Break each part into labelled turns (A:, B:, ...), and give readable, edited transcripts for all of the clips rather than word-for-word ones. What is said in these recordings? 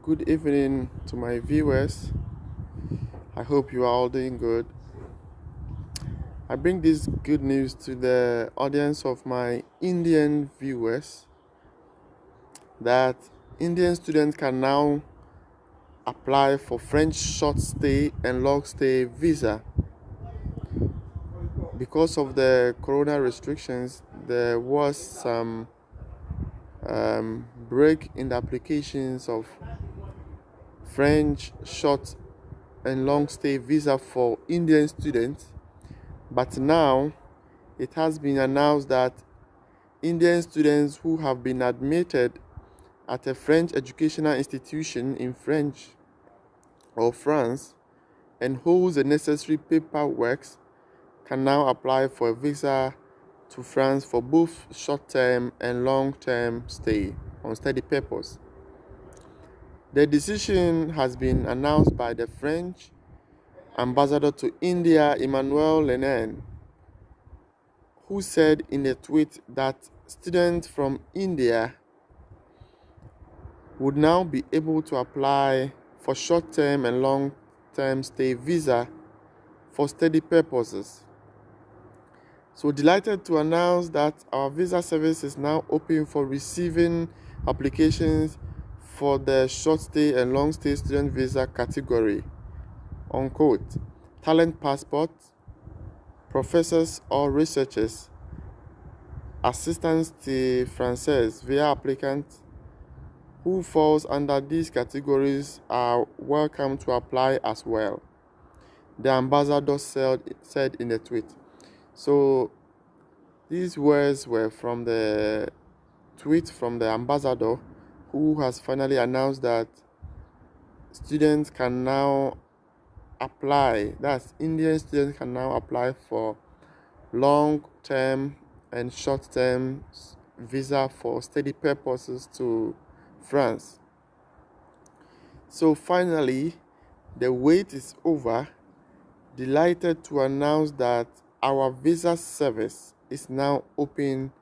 A: Good evening to my viewers. I hope you are all doing good. I bring this good news to the audience of my Indian viewers that Indian students can now apply for French short stay and long stay visa. Because of the corona restrictions, there was some break in the applications of French short and long stay visa for Indian students. But now it has been announced that Indian students who have been admitted at a French educational institution in French or France and holds the necessary paperwork can now apply for a visa to France for both short-term and long-term stay on study purpose. The decision has been announced by the French ambassador to India, Emmanuel Lenin, who said in a tweet that students from India would now be able to apply for short-term and long-term stay visa for study purposes. So delighted to announce that our visa service is now open for receiving applications for the short stay and long stay student visa category. Unquote. Talent passport, professors or researchers, assistants de français via applicants who falls under these categories are welcome to apply as well, the ambassador said in a tweet. So these words were from the tweet from the ambassador, who has finally announced that students can now apply, that's Indian students can now apply for long-term and short-term visa for study purposes to France. So finally, the wait is over. Delighted to announce that our visa service is now open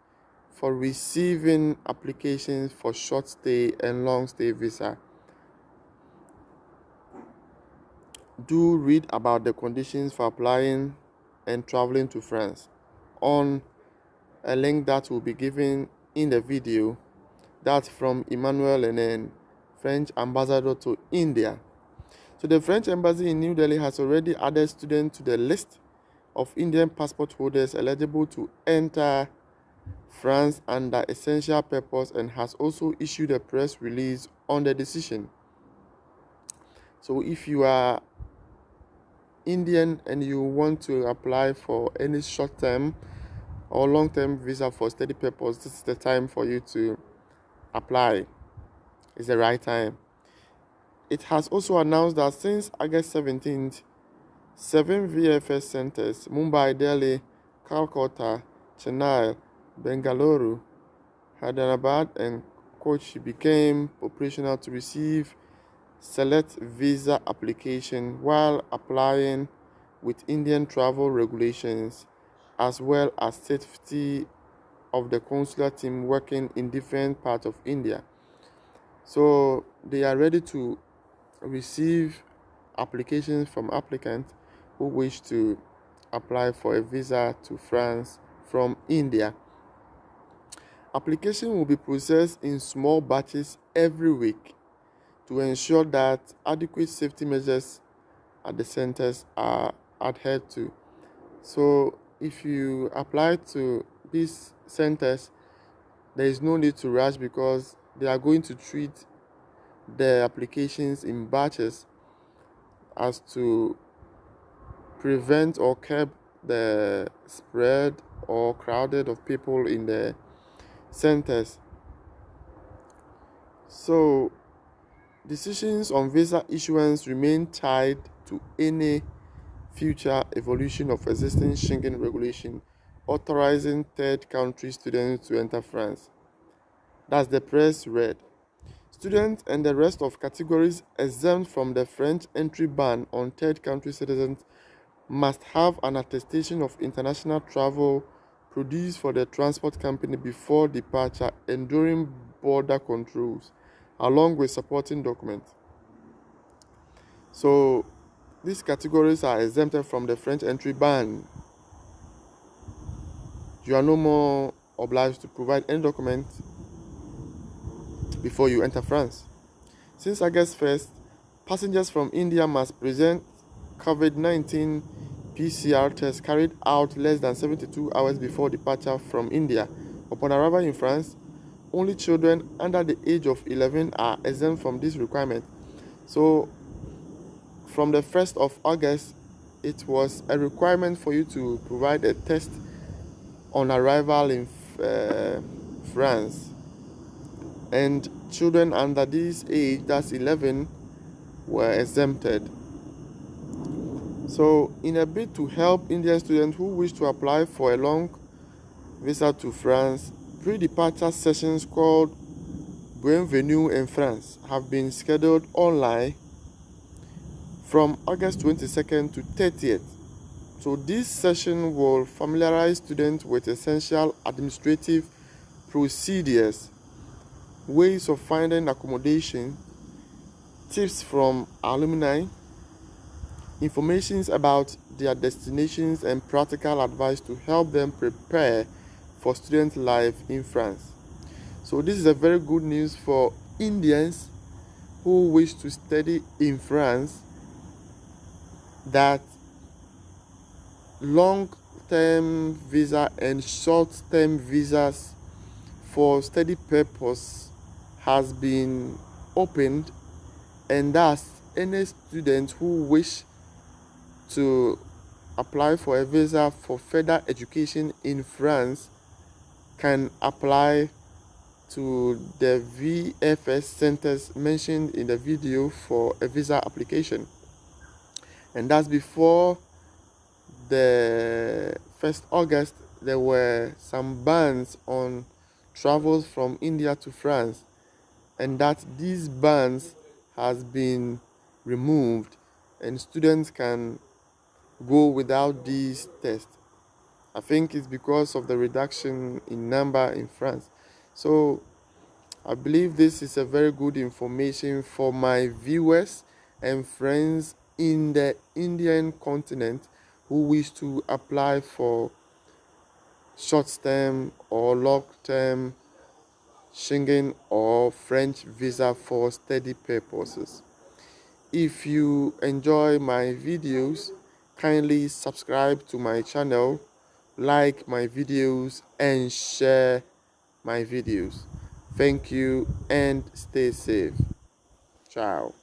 A: for receiving applications for short stay and long stay visa. Do read about the conditions for applying and traveling to France on a link that will be given in the video. That's from Emmanuel Lenin, French ambassador to India. So the French embassy in New Delhi has already added students to the list of Indian passport holders eligible to enter France under essential purpose and has also issued a press release on the decision. So if you are Indian and you want to apply for any short-term or long-term visa for study purpose, this is the time for you to apply. It's the right time. It has also announced that since August 17th, 7 VFS centers, Mumbai, Delhi, Calcutta, Chennai, Bengaluru, Hyderabad, and Kochi became operational to receive select visa application while applying with Indian travel regulations, as well as safety of the consular team working in different parts of India. So they are ready to receive applications from applicants who wish to apply for a visa to France from India. Application will be processed in small batches every week to ensure that adequate safety measures at the centers are adhered to. So if you apply to these centers, there is no need to rush because they are going to treat the applications in batches as to prevent or curb the spread or crowded of people in the centers. So decisions on visa issuance remain tied to any future evolution of existing Schengen regulation authorizing third country students to enter France. That's the press read. Students and the rest of categories exempt from the French entry ban on third country citizens must have an attestation of international travel produced for the transport company before departure and during border controls, along with supporting documents. So these categories are exempted from the French entry ban. You are no more obliged to provide any document before you enter France. Since August 1st, passengers from India must present COVID-19 PCR test carried out less than 72 hours before departure from India. Upon arrival in France, only children under the age of 11 are exempt from this requirement. So from the 1st of August, it was a requirement for you to provide a test on arrival in France, and children under this age, that's 11, were exempted. So in a bid to help Indian students who wish to apply for a long visa to France, pre-departure sessions called Bienvenue in France have been scheduled online from August 22nd to 30th. So this session will familiarize students with essential administrative procedures, ways of finding accommodation, tips from alumni, information about their destinations, and practical advice to help them prepare for student life in France. So this is a very good news for Indians who wish to study in France, that long-term visa and short-term visas for study purpose has been opened, and thus any student who wish to apply for a visa for further education in France can apply to the VFS centers mentioned in the video for a visa application. And that's before the 1st August, there were some bans on travels from India to France, and that these bans has been removed and students can go without these tests. I think it's because of the reduction in number in France. So I believe this is a very good information for my viewers and friends in the Indian continent who wish to apply for short-term or long-term Schengen or French visa for study purposes. If you enjoy my videos, kindly subscribe to my channel, like my videos, and share my videos. Thank you and stay safe. Ciao.